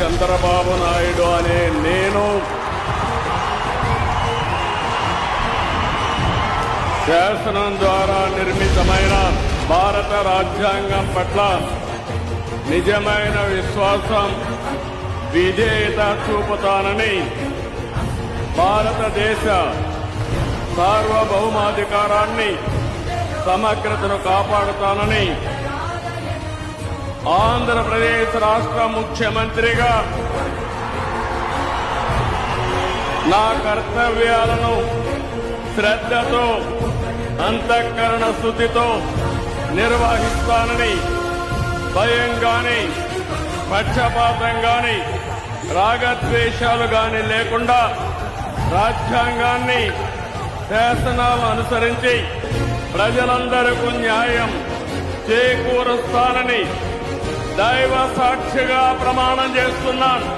చంద్రబాబు నాయుడు అనే నేను శాసనం ద్వారా నిర్మితమైన భారత రాజ్యాంగం పట్ల నిజమైన విశ్వాసం, విధేయత చూపుతానని, భారతదేశ సార్వభౌమాధికారాన్ని, సమగ్రతను కాపాడుతానని ఆంధ్రప్రదేశ్ రాష్ట్ర ముఖ్యమంత్రిగా నా కర్తవ్యాలను శ్రద్ధతో, అంతఃకరణ శుద్ధితో నిర్వహిస్తానని, భయం గాని, పక్షపాతం గాని, రాగద్వేషాలు గాని లేకుండా రాజ్యాంగాన్ని, శాసనాలను అనుసరించి ప్రజలందరికీ న్యాయం చేకూరుస్తానని దైవ సాక్షిగా ప్రమాణం చేస్తున్నాను.